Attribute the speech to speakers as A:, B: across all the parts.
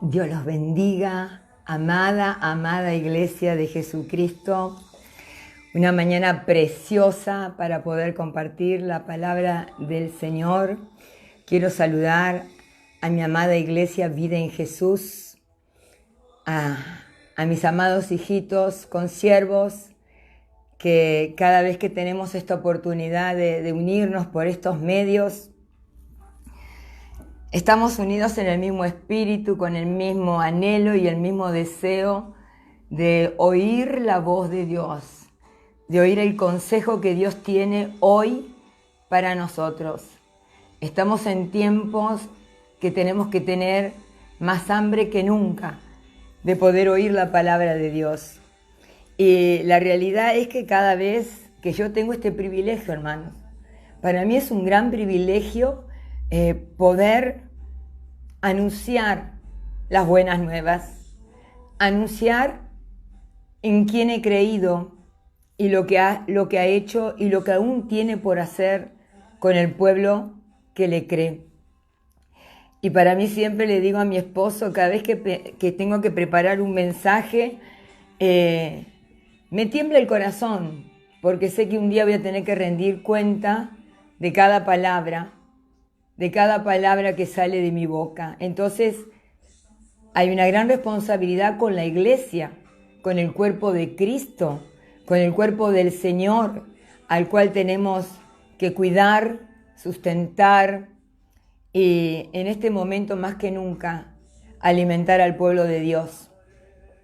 A: Dios los bendiga, amada Iglesia de Jesucristo. Una mañana preciosa para poder compartir la palabra del Señor. Quiero saludar a mi amada Iglesia Vida en Jesús, a mis amados hijitos consiervos, que cada vez que tenemos esta oportunidad de unirnos por estos medios, estamos unidos en el mismo espíritu, con el mismo anhelo y el mismo deseo de oír la voz de Dios, de oír el consejo que Dios tiene hoy para nosotros. Estamos en tiempos que tenemos que tener más hambre que nunca de poder oír la palabra de Dios. Y la realidad es que cada vez que yo tengo este privilegio, hermanos, para mí es un gran privilegio poder anunciar las buenas nuevas, anunciar en quién he creído y lo que ha hecho y lo que aún tiene por hacer con el pueblo que le cree. Y para mí siempre le digo a mi esposo, cada vez que tengo que preparar un mensaje, me tiembla el corazón, porque sé que un día voy a tener que rendir cuenta de cada palabra que sale de mi boca. Entonces, hay una gran responsabilidad con la iglesia, con el cuerpo de Cristo, con el cuerpo del Señor, al cual tenemos que cuidar, sustentar y en este momento más que nunca alimentar al pueblo de Dios,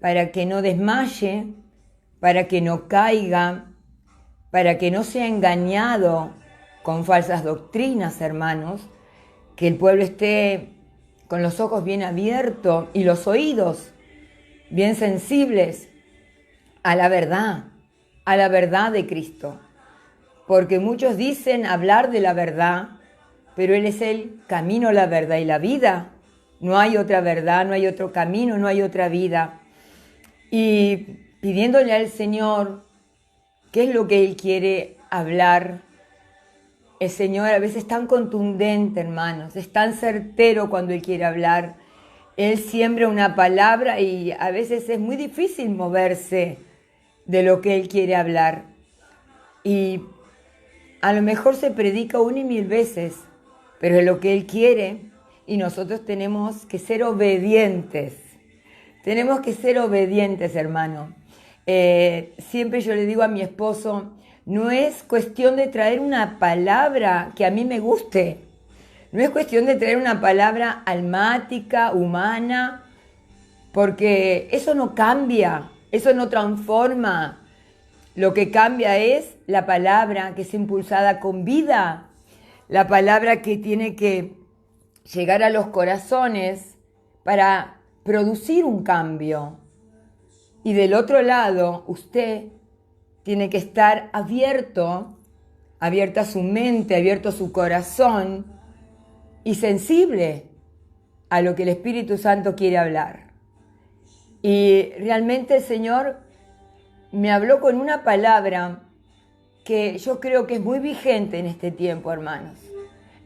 A: para que no desmaye, para que no caiga, para que no sea engañado con falsas doctrinas, hermanos, que el pueblo esté con los ojos bien abiertos y los oídos bien sensibles a la verdad de Cristo. Porque muchos dicen hablar de la verdad, pero Él es el camino, la verdad y la vida. No hay otra verdad, no hay otro camino, no hay otra vida. Y pidiéndole al Señor qué es lo que Él quiere hablar. El Señor a veces es tan contundente, hermanos, es tan certero cuando Él quiere hablar. Él siembra una palabra y a veces es muy difícil moverse de lo que Él quiere hablar. Y a lo mejor se predica 1 y 1000 veces, pero es lo que Él quiere y nosotros tenemos que ser obedientes. Tenemos que ser obedientes, hermano. Siempre yo le digo a mi esposo, no es cuestión de traer una palabra que a mí me guste. No es cuestión de traer una palabra almática, humana, porque eso no cambia, eso no transforma. Lo que cambia es la palabra que es impulsada con vida, la palabra que tiene que llegar a los corazones para producir un cambio. Y del otro lado, usted tiene que estar abierta su mente, abierto su corazón y sensible a lo que el Espíritu Santo quiere hablar. Y realmente el Señor me habló con una palabra que yo creo que es muy vigente en este tiempo, hermanos.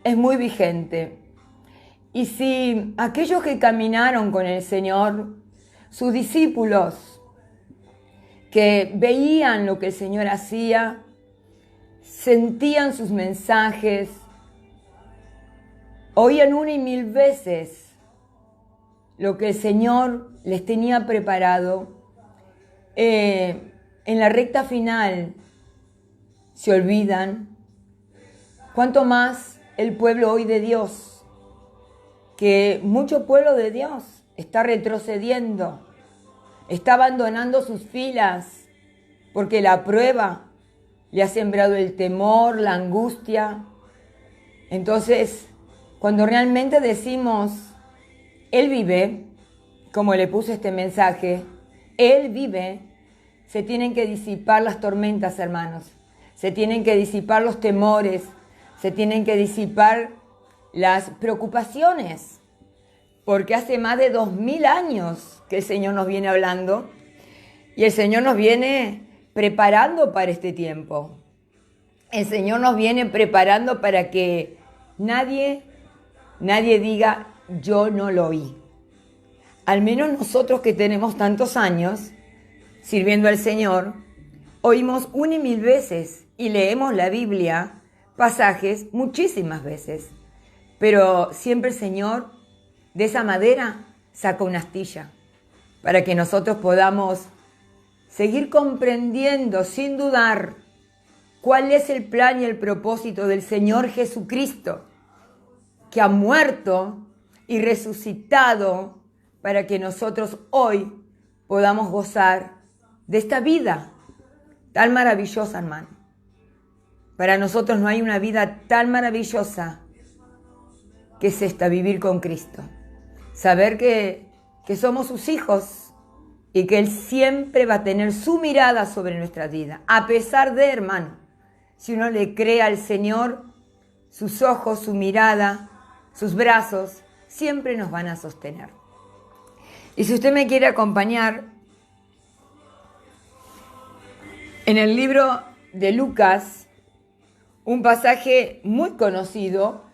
A: Es muy vigente. Y si aquellos que caminaron con el Señor, sus discípulos, que veían lo que el Señor hacía, sentían sus mensajes, oían 1 y 1000 veces lo que el Señor les tenía preparado, en la recta final se olvidan. Cuánto más el pueblo hoy de Dios, que mucho pueblo de Dios está retrocediendo, está abandonando sus filas porque la prueba le ha sembrado el temor, la angustia. Entonces, cuando realmente decimos, Él vive, como le puse este mensaje, Él vive, se tienen que disipar las tormentas, hermanos. Se tienen que disipar los temores, se tienen que disipar las preocupaciones. Porque hace más de 2000 años que el Señor nos viene hablando y el Señor nos viene preparando para este tiempo. El Señor nos viene preparando para que nadie diga, yo no lo oí. al menos nosotros que tenemos tantos años sirviendo al Señor, oímos una y mil veces y leemos la Biblia, pasajes muchísimas veces. Pero siempre el Señor de esa madera saca una astilla para que nosotros podamos seguir comprendiendo sin dudar cuál es el plan y el propósito del Señor Jesucristo, que ha muerto y resucitado para que nosotros hoy podamos gozar de esta vida tan maravillosa, hermano. Para nosotros no hay una vida tan maravillosa que es esta, vivir con Cristo. Saber que somos sus hijos y que Él siempre va a tener su mirada sobre nuestra vida. A pesar de, hermano, si uno le cree al Señor, sus ojos, su mirada, sus brazos, siempre nos van a sostener. Y si usted me quiere acompañar, en el libro de Lucas, un pasaje muy conocido,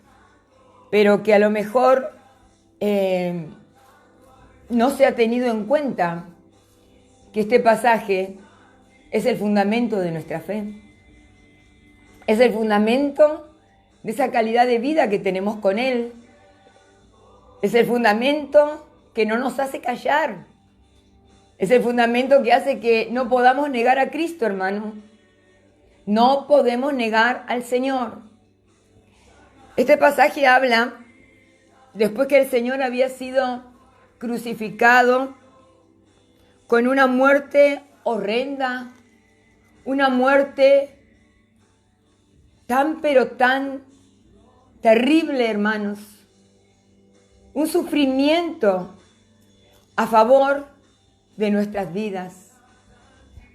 A: pero que a lo mejor no se ha tenido en cuenta, que este pasaje es el fundamento de nuestra fe. Es el fundamento de esa calidad de vida que tenemos con Él. Es el fundamento que no nos hace callar. Es el fundamento que hace que no podamos negar a Cristo, hermano. No podemos negar al Señor. Este pasaje habla, después que el Señor había sido crucificado, con una muerte horrenda, una muerte tan pero tan terrible, hermanos. Un sufrimiento a favor de nuestras vidas.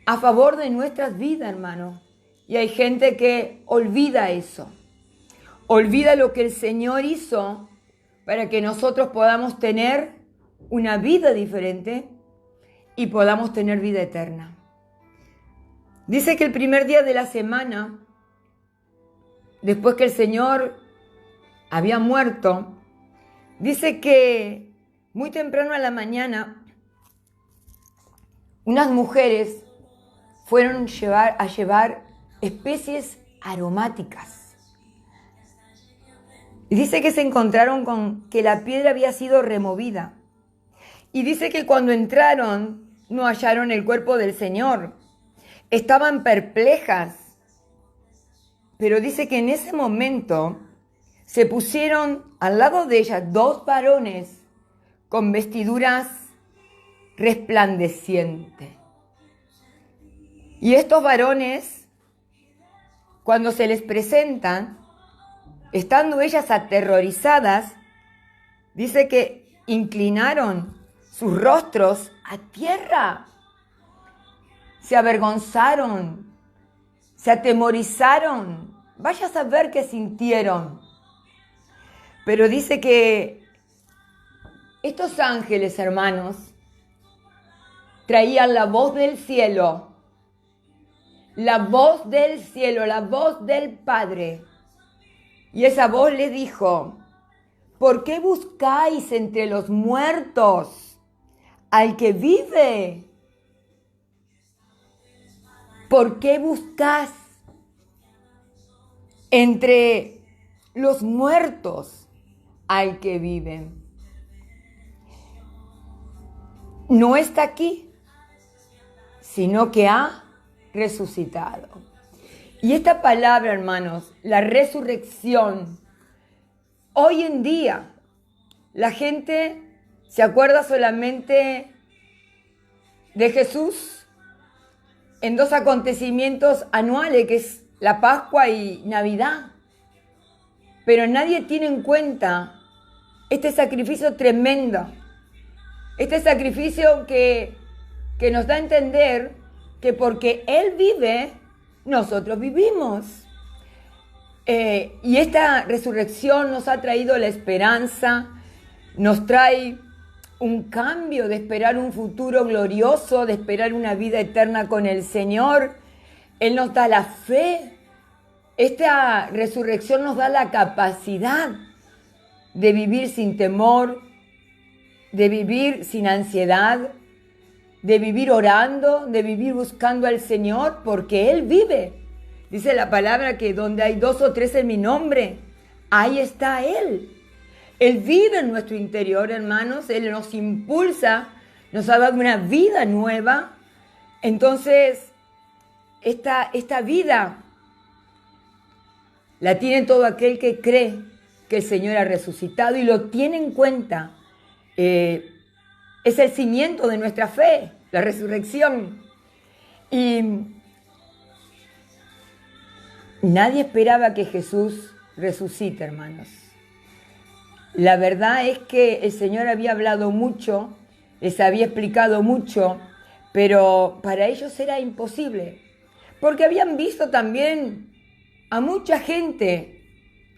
A: A favor de nuestras vidas, hermano. Y hay gente que olvida eso. Olvida lo que el Señor hizo para que nosotros podamos tener una vida diferente y podamos tener vida eterna. Dice que el primer día de la semana, después que el Señor había muerto, dice que muy temprano a la mañana, unas mujeres fueron a llevar especies aromáticas. Y dice que se encontraron con que la piedra había sido removida. Y dice que cuando entraron no hallaron el cuerpo del Señor. Estaban perplejas. Pero dice que en ese momento se pusieron al lado de ellas dos varones con vestiduras resplandecientes. Y estos varones, cuando se les presentan, estando ellas aterrorizadas, dice que inclinaron sus rostros a tierra, se avergonzaron, se atemorizaron, vaya a saber qué sintieron. Pero dice que estos ángeles, hermanos, traían la voz del cielo, la voz del cielo, la voz del Padre. Y esa voz les dijo: ¿por qué buscáis entre los muertos al que vive? ¿Por qué buscás entre los muertos al que vive? No está aquí, sino que ha resucitado. Y esta palabra, hermanos, la resurrección, hoy en día la gente se acuerda solamente de Jesús en dos acontecimientos anuales, que es la Pascua y Navidad. Pero nadie tiene en cuenta este sacrificio tremendo, este sacrificio que nos da a entender que porque Él vive, nosotros vivimos. Y esta resurrección nos ha traído la esperanza, nos trae un cambio de esperar un futuro glorioso, de esperar una vida eterna con el Señor. Él nos da la fe. Esta resurrección nos da la capacidad de vivir sin temor, de vivir sin ansiedad, de vivir orando, de vivir buscando al Señor, porque Él vive. Dice la palabra que donde hay 2 o 3 en mi nombre, ahí está Él. Él vive en nuestro interior, hermanos. Él nos impulsa, nos ha dado una vida nueva. Entonces, esta vida la tiene todo aquel que cree que el Señor ha resucitado y lo tiene en cuenta. Es el cimiento de nuestra fe, la resurrección. Y nadie esperaba que Jesús resucite, hermanos. La verdad es que el Señor había hablado mucho, les había explicado mucho, pero para ellos era imposible, porque habían visto también a mucha gente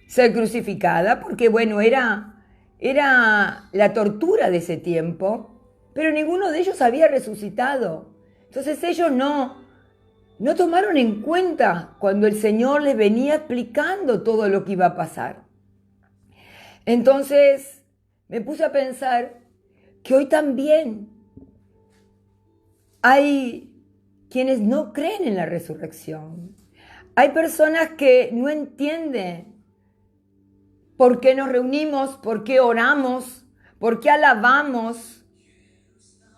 A: ser crucificada, porque bueno, era la tortura de ese tiempo, pero ninguno de ellos había resucitado. Entonces ellos no tomaron en cuenta cuando el Señor les venía explicando todo lo que iba a pasar. Entonces me puse a pensar que hoy también hay quienes no creen en la resurrección. Hay personas que no entienden por qué nos reunimos, por qué oramos, por qué alabamos.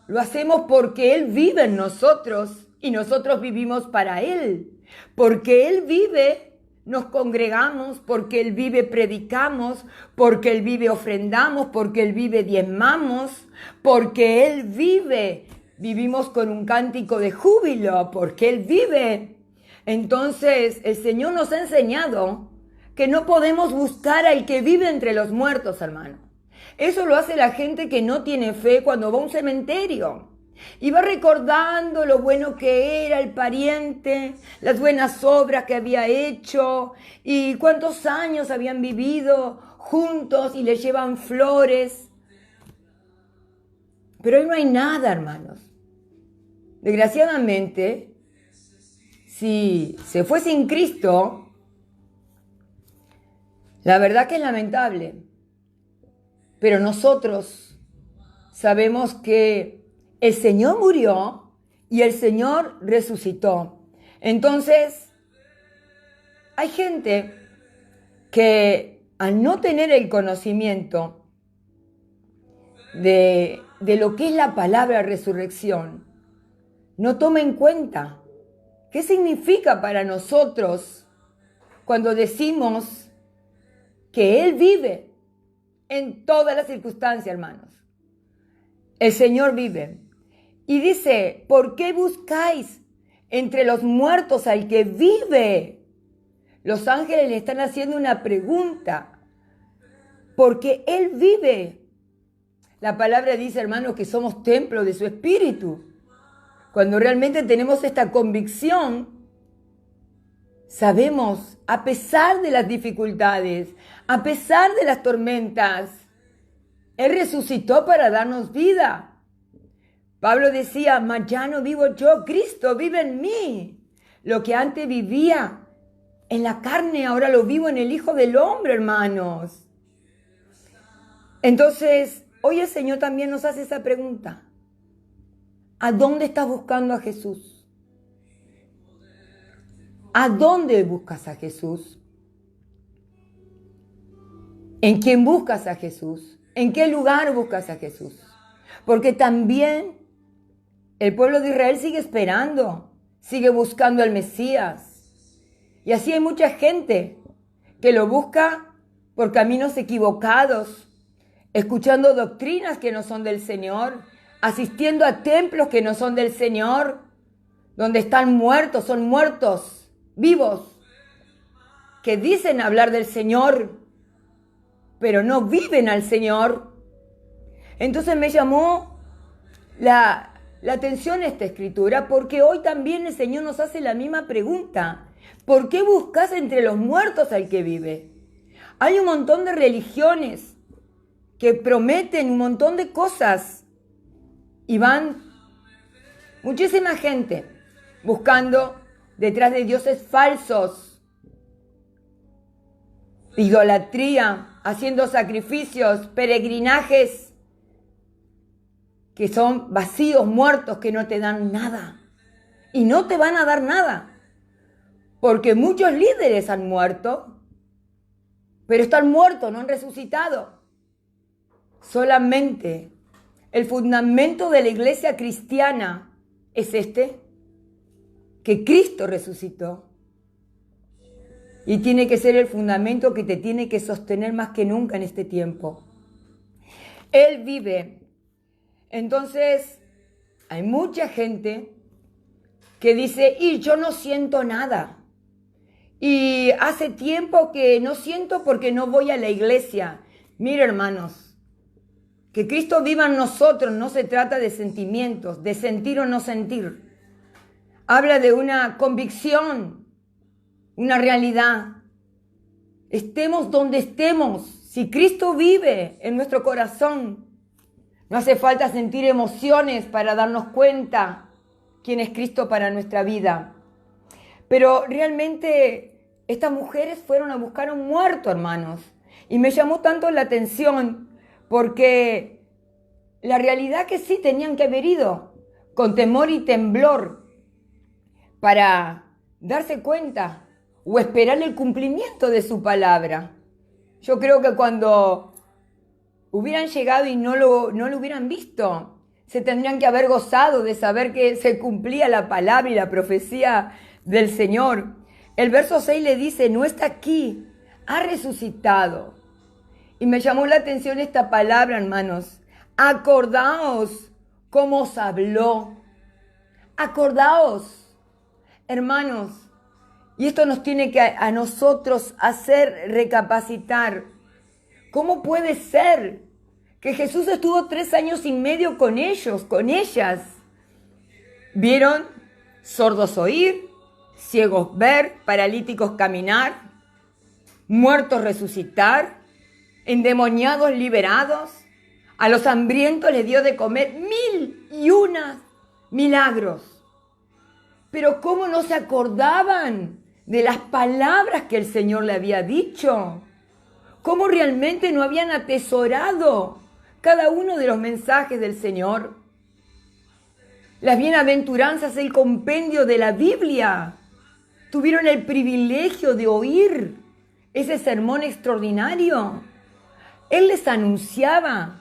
A: Lo hacemos porque Él vive en nosotros y nosotros vivimos para Él. Porque Él vive, nos congregamos, porque Él vive, predicamos, porque Él vive, ofrendamos, porque Él vive, diezmamos, porque Él vive, vivimos con un cántico de júbilo, porque Él vive. Entonces, el Señor nos ha enseñado que no podemos buscar al que vive entre los muertos, hermano. Eso lo hace la gente que no tiene fe cuando va a un cementerio. Y va recordando lo bueno que era el pariente, las buenas obras que había hecho y cuántos años habían vivido juntos y le llevan flores. Pero hoy no hay nada, hermanos. Desgraciadamente, si se fue sin Cristo, la verdad que es lamentable. Pero nosotros sabemos que el Señor murió y el Señor resucitó. Entonces, hay gente que al no tener el conocimiento de lo que es la palabra resurrección, no toma en cuenta qué significa para nosotros cuando decimos que Él vive en todas las circunstancias, hermanos. El Señor vive. Y dice, ¿por qué buscáis entre los muertos al que vive? Los ángeles le están haciendo una pregunta. Porque Él vive. La palabra dice, hermanos, que somos templo de su Espíritu. Cuando realmente tenemos esta convicción, sabemos, a pesar de las dificultades, a pesar de las tormentas, Él resucitó para darnos vida. Pablo decía, mas ya no vivo yo, Cristo vive en mí. Lo que antes vivía en la carne, ahora lo vivo en el Hijo del Hombre, hermanos. Entonces, hoy el Señor también nos hace esa pregunta. ¿A dónde estás buscando a Jesús? ¿A dónde buscas a Jesús? ¿En quién buscas a Jesús? ¿En qué lugar buscas a Jesús? Porque también el pueblo de Israel sigue esperando, sigue buscando al Mesías. Y así hay mucha gente que lo busca por caminos equivocados, escuchando doctrinas que no son del Señor, asistiendo a templos que no son del Señor, donde están muertos, son muertos vivos, que dicen hablar del Señor, pero no viven al Señor. Entonces me llamó la atención esta escritura, porque hoy también el Señor nos hace la misma pregunta. ¿Por qué buscas entre los muertos al que vive? Hay un montón de religiones que prometen un montón de cosas y van muchísima gente buscando detrás de dioses falsos, idolatría, haciendo sacrificios, peregrinajes que son vacíos, muertos, que no te dan nada. Y no te van a dar nada. Porque muchos líderes han muerto, pero están muertos, no han resucitado. Solamente el fundamento de la iglesia cristiana es que Cristo resucitó. Y tiene que ser el fundamento que te tiene que sostener más que nunca en este tiempo. Él vive. Entonces, hay mucha gente que dice, y yo no siento nada. Y hace tiempo que no siento porque no voy a la iglesia. Mira, hermanos, que Cristo viva en nosotros no se trata de sentimientos, de sentir o no sentir. Habla de una convicción, una realidad. Estemos donde estemos, si Cristo vive en nuestro corazón, no hace falta sentir emociones para darnos cuenta quién es Cristo para nuestra vida. Pero realmente estas mujeres fueron a buscar a un muerto, hermanos. Y me llamó tanto la atención porque la realidad que sí tenían que haber ido con temor y temblor para darse cuenta o esperar el cumplimiento de su palabra. Yo creo que cuando hubieran llegado y no lo hubieran visto, se tendrían que haber gozado de saber que se cumplía la palabra y la profecía del Señor. El verso 6 le dice, no está aquí, ha resucitado. Y me llamó la atención esta palabra, hermanos. Acordaos cómo os habló. Acordaos, hermanos. Y esto nos tiene que a nosotros hacer recapacitar. ¿Cómo puede ser que Jesús estuvo 3 años y medio con ellos, con ellas? ¿Vieron? Sordos oír, ciegos ver, paralíticos caminar, muertos resucitar, endemoniados liberados, a los hambrientos les dio de comer 1001 milagros. Pero ¿cómo no se acordaban de las palabras que el Señor le había dicho? ¿Cómo realmente no habían atesorado cada uno de los mensajes del Señor? Las bienaventuranzas, el compendio de la Biblia. Tuvieron el privilegio de oír ese sermón extraordinario. Él les anunciaba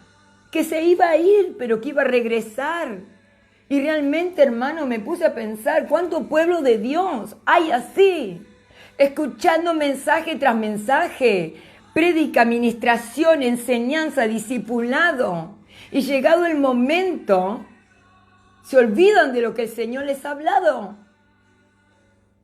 A: que se iba a ir, pero que iba a regresar. Y realmente, hermano, me puse a pensar cuánto pueblo de Dios hay así, escuchando mensaje tras mensaje, prédica, ministración, enseñanza, discipulado. Y llegado el momento, se olvidan de lo que el Señor les ha hablado.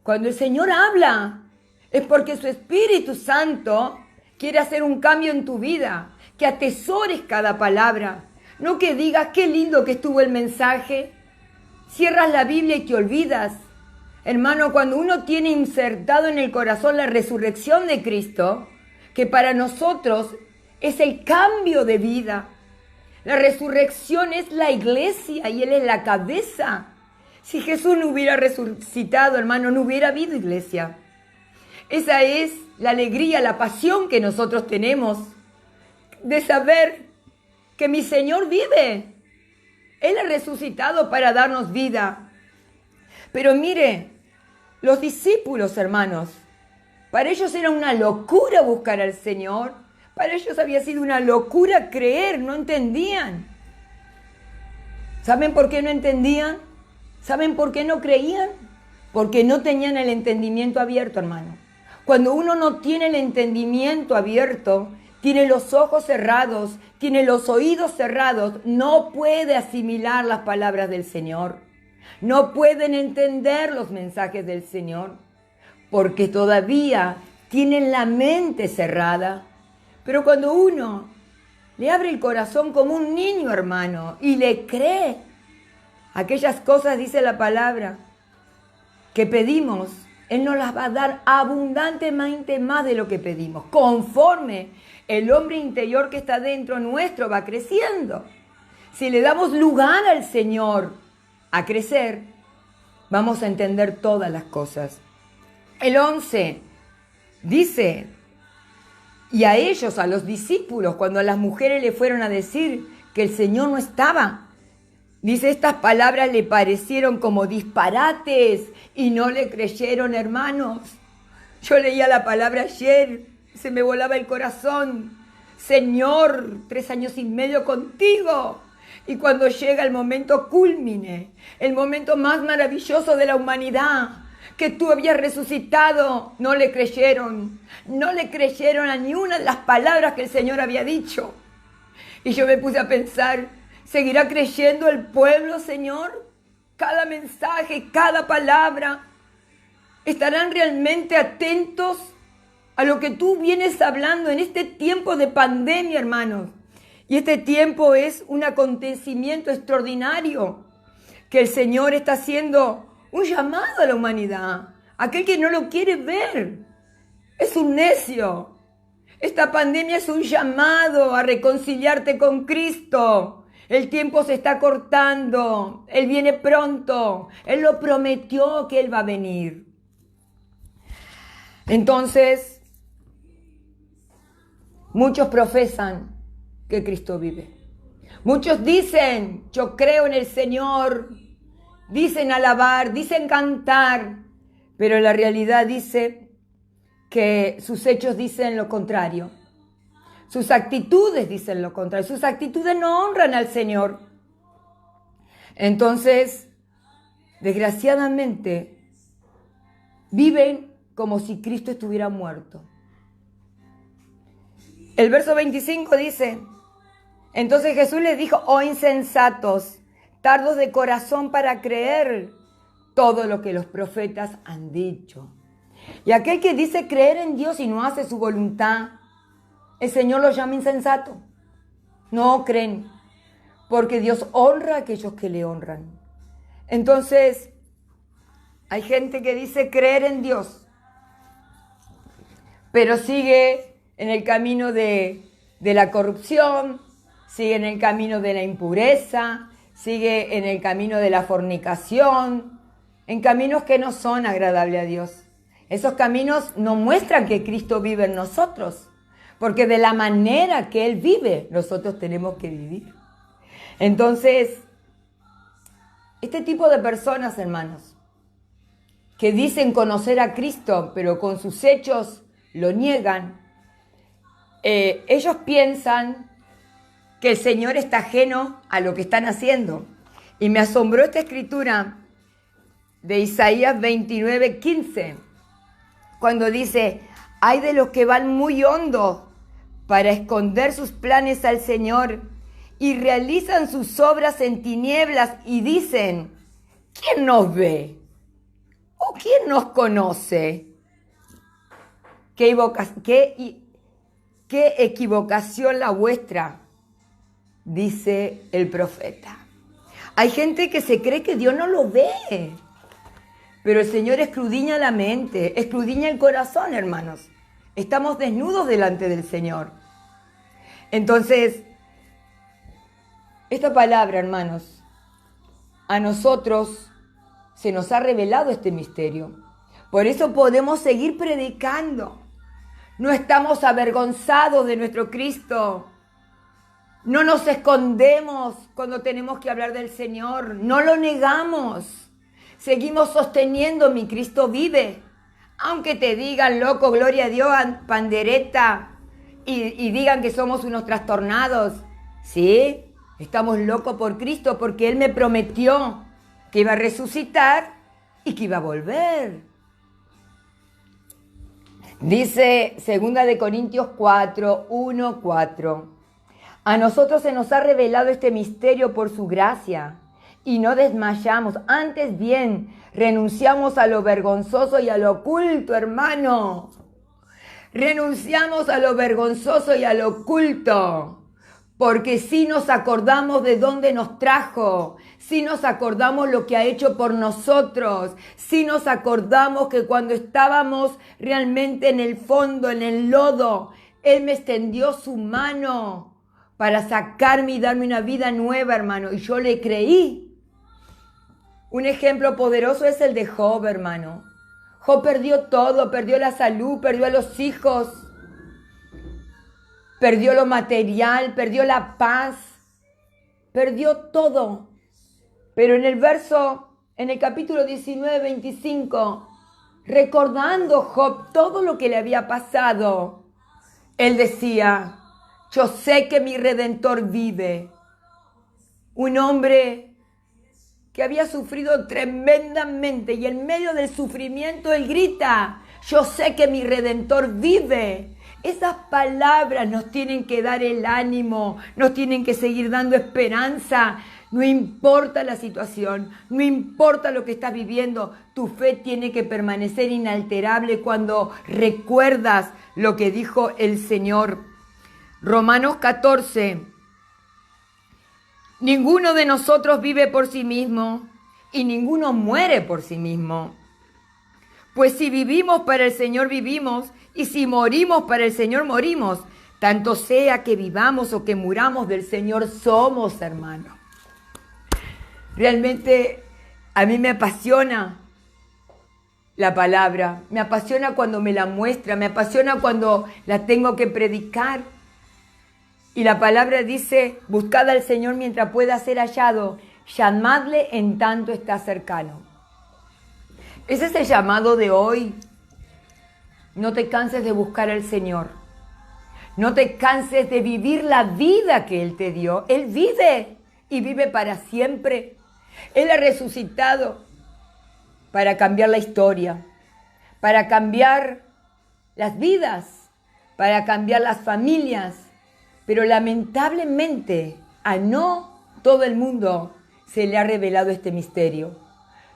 A: Cuando el Señor habla, es porque su Espíritu Santo quiere hacer un cambio en tu vida, que atesores cada palabra. No que digas qué lindo que estuvo el mensaje. Cierras la Biblia y te olvidas. Hermano, cuando uno tiene insertado en el corazón la resurrección de Cristo, que para nosotros es el cambio de vida. La resurrección es la iglesia y Él es la cabeza. Si Jesús no hubiera resucitado, hermano, no hubiera habido iglesia. Esa es la alegría, la pasión que nosotros tenemos de saber que mi Señor vive. Él ha resucitado para darnos vida. Pero mire, los discípulos, hermanos, para ellos era una locura buscar al Señor. Para ellos había sido una locura creer, no entendían. ¿Saben por qué no entendían? ¿Saben por qué no creían? Porque no tenían el entendimiento abierto, hermano. Cuando uno no tiene el entendimiento abierto, tiene los ojos cerrados, tiene los oídos cerrados, no puede asimilar las palabras del Señor. No pueden entender los mensajes del Señor, porque todavía tienen la mente cerrada. Pero cuando uno le abre el corazón como un niño, hermano, y le cree aquellas cosas, dice la palabra, que pedimos, Él nos las va a dar abundantemente más de lo que pedimos, conforme el hombre interior que está dentro nuestro va creciendo. Si le damos lugar al Señor a crecer, vamos a entender todas las cosas. El 11 dice, y a ellos, a los discípulos, cuando las mujeres le fueron a decir que el Señor no estaba, Dice, estas palabras le parecieron como disparates y no le creyeron, hermanos. Yo leía la palabra ayer, se me volaba el corazón. Señor, 3 años y medio contigo. Y cuando llega el momento cúlmine, el momento más maravilloso de la humanidad, que tú habías resucitado, no le creyeron. No le creyeron a ni una de las palabras que el Señor había dicho. Y yo me puse a pensar, ¿seguirá creyendo el pueblo, Señor? Cada mensaje, cada palabra. ¿Estarán realmente atentos a lo que tú vienes hablando en este tiempo de pandemia, hermanos? Y este tiempo es un acontecimiento extraordinario que el Señor está haciendo un llamado a la humanidad. Aquel que no lo quiere ver es un necio. Esta pandemia es un llamado a reconciliarte con Cristo. El tiempo se está cortando. Él viene pronto. Él lo prometió que Él va a venir. Entonces, muchos profesan que Cristo vive. Muchos dicen, yo creo en el Señor. Dicen alabar, dicen cantar. Pero la realidad dice que sus hechos dicen lo contrario. Sus actitudes dicen lo contrario. Sus actitudes no honran al Señor. Entonces, desgraciadamente, viven como si Cristo estuviera muerto. El verso 25 dice, entonces Jesús les dijo, oh insensatos, tardos de corazón para creer todo lo que los profetas han dicho. Y aquel que dice creer en Dios y no hace su voluntad, el Señor lo llama insensato. No creen, porque Dios honra a aquellos que le honran. Entonces, hay gente que dice creer en Dios, pero sigue en el camino de la corrupción, sigue en el camino de la impureza, sigue en el camino de la fornicación, en caminos que no son agradables a Dios. Esos caminos no muestran que Cristo vive en nosotros, porque de la manera que Él vive, nosotros tenemos que vivir. Entonces, este tipo de personas, hermanos, que dicen conocer a Cristo, pero con sus hechos lo niegan, ellos piensan que el Señor está ajeno a lo que están haciendo. Y me asombró esta escritura de Isaías 29:15, cuando dice, hay de los que van muy hondo para esconder sus planes al Señor y realizan sus obras en tinieblas y dicen, ¿quién nos ve? ¿O quién nos conoce? ¿Qué equivocación la vuestra? Dice el profeta. Hay gente que se cree que Dios no lo ve. Pero el Señor escudriña la mente, escudriña el corazón, hermanos. Estamos desnudos delante del Señor. Entonces, esta palabra, hermanos, a nosotros se nos ha revelado este misterio. Por eso podemos seguir predicando. No estamos avergonzados de nuestro Cristo. No nos escondemos cuando tenemos que hablar del Señor. No lo negamos. Seguimos sosteniendo, mi Cristo vive. Aunque te digan, loco, gloria a Dios, pandereta, y digan que somos unos trastornados. Sí, estamos locos por Cristo porque Él me prometió que iba a resucitar y que iba a volver. Dice 2 Corintios 4, 1, 4. A nosotros se nos ha revelado este misterio por su gracia. Y no desmayamos, antes bien, renunciamos a lo vergonzoso y a lo oculto, hermano. Renunciamos a lo vergonzoso y a lo oculto, porque si nos acordamos de dónde nos trajo, si nos acordamos lo que ha hecho por nosotros, si nos acordamos que cuando estábamos realmente en el fondo, en el lodo, Él me extendió su mano para sacarme y darme una vida nueva, hermano, y yo le creí. Un ejemplo poderoso es el de Job, hermano. Job perdió todo, perdió la salud, perdió a los hijos, perdió lo material, perdió la paz, perdió todo. Pero en el capítulo 19, 25, recordando Job todo lo que le había pasado, él decía, yo sé que mi Redentor vive. Un hombre que había sufrido tremendamente y en medio del sufrimiento él grita, yo sé que mi Redentor vive. Esas palabras nos tienen que dar el ánimo, nos tienen que seguir dando esperanza. No importa la situación, no importa lo que estás viviendo, tu fe tiene que permanecer inalterable cuando recuerdas lo que dijo el Señor. Romanos 14. Ninguno de nosotros vive por sí mismo y ninguno muere por sí mismo. Pues si vivimos para el Señor vivimos y si morimos para el Señor morimos. Tanto sea que vivamos o que muramos del Señor somos, hermanos. Realmente a mí me apasiona la palabra, me apasiona cuando me la muestra, me apasiona cuando la tengo que predicar. Y la palabra dice, buscad al Señor mientras pueda ser hallado, llamadle en tanto está cercano. Ese es el llamado de hoy. No te canses de buscar al Señor. No te canses de vivir la vida que Él te dio. Él vive y vive para siempre. Él ha resucitado para cambiar la historia, para cambiar las vidas, para cambiar las familias. Pero lamentablemente a no todo el mundo se le ha revelado este misterio.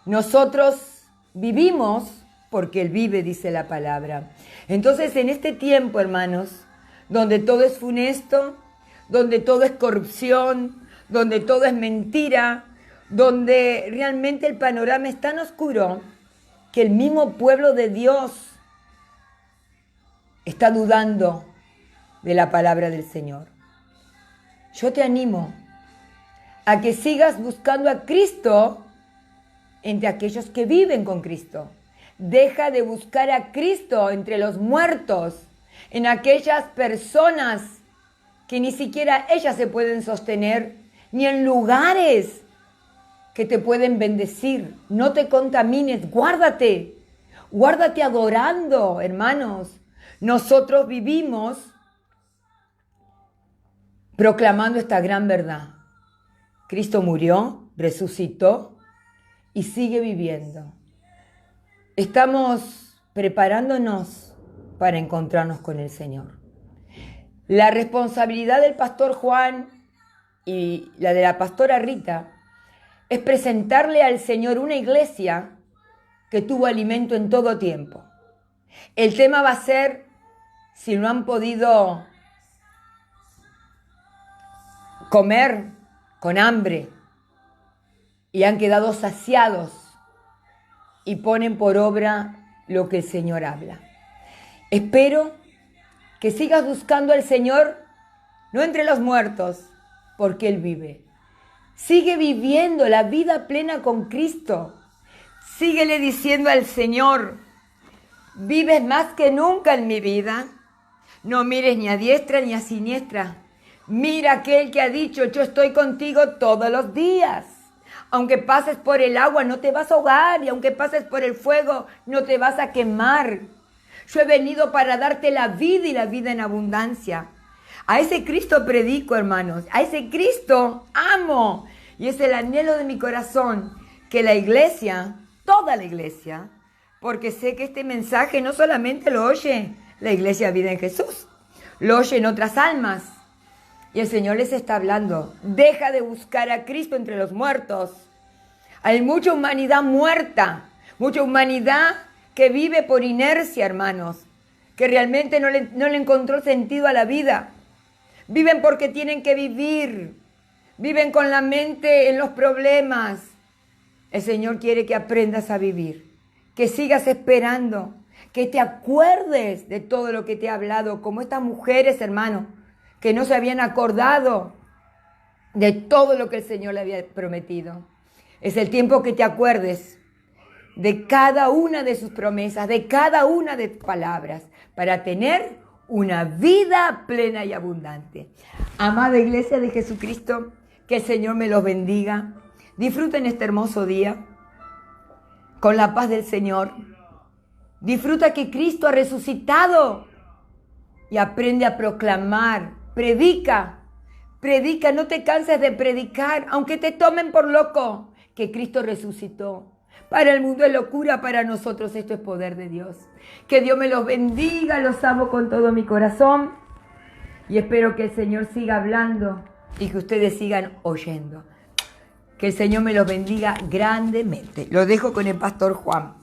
A: Nosotros vivimos porque Él vive, dice la palabra. Entonces, en este tiempo, hermanos, donde todo es funesto, donde todo es corrupción, donde todo es mentira, donde realmente el panorama es tan oscuro que el mismo pueblo de Dios está dudando de la palabra del Señor. Yo te animo a que sigas buscando a Cristo entre aquellos que viven con Cristo. Deja de buscar a Cristo entre los muertos, en aquellas personas que ni siquiera ellas se pueden sostener, ni en lugares que te pueden bendecir. No te contamines, guárdate adorando, hermanos. Nosotros vivimos proclamando esta gran verdad. Cristo murió, resucitó y sigue viviendo. Estamos preparándonos para encontrarnos con el Señor. La responsabilidad del pastor Juan y la de la pastora Rita es presentarle al Señor una iglesia que tuvo alimento en todo tiempo. El tema va a ser si no han podido comer con hambre y han quedado saciados y ponen por obra lo que el Señor habla. Espero que sigas buscando al Señor, no entre los muertos, porque Él vive. Sigue viviendo la vida plena con Cristo. Síguele diciendo al Señor, vives más que nunca en mi vida. No mires ni a diestra ni a siniestra. Mira aquel que ha dicho, yo estoy contigo todos los días. Aunque pases por el agua, no te vas a ahogar. Y aunque pases por el fuego, no te vas a quemar. Yo he venido para darte la vida y la vida en abundancia. A ese Cristo predico, hermanos. A ese Cristo amo. Y es el anhelo de mi corazón que la iglesia, toda la iglesia, porque sé que este mensaje no solamente lo oye la iglesia Vida en Jesús, lo oyen otras almas. Y el Señor les está hablando. Deja de buscar a Cristo entre los muertos. Hay mucha humanidad muerta, mucha humanidad que vive por inercia, hermanos, que realmente no le encontró sentido a la vida. Viven porque tienen que vivir. Viven con la mente en los problemas. El Señor quiere que aprendas a vivir, que sigas esperando, que te acuerdes de todo lo que te ha hablado, como estas mujeres, hermanos, que no se habían acordado de todo lo que el Señor le había prometido. Es el tiempo que te acuerdes de cada una de sus promesas, de cada una de sus palabras, para tener una vida plena y abundante. Amada Iglesia de Jesucristo, que el Señor me los bendiga. Disfruten este hermoso día con la paz del Señor. Disfruta que Cristo ha resucitado y aprende a proclamar. Predica, predica, no te canses de predicar, aunque te tomen por loco, que Cristo resucitó. Para el mundo es locura, para nosotros esto es poder de Dios. Que Dios me los bendiga, los amo con todo mi corazón y espero que el Señor siga hablando y que ustedes sigan oyendo. Que el Señor me los bendiga grandemente. Lo dejo con el pastor Juan.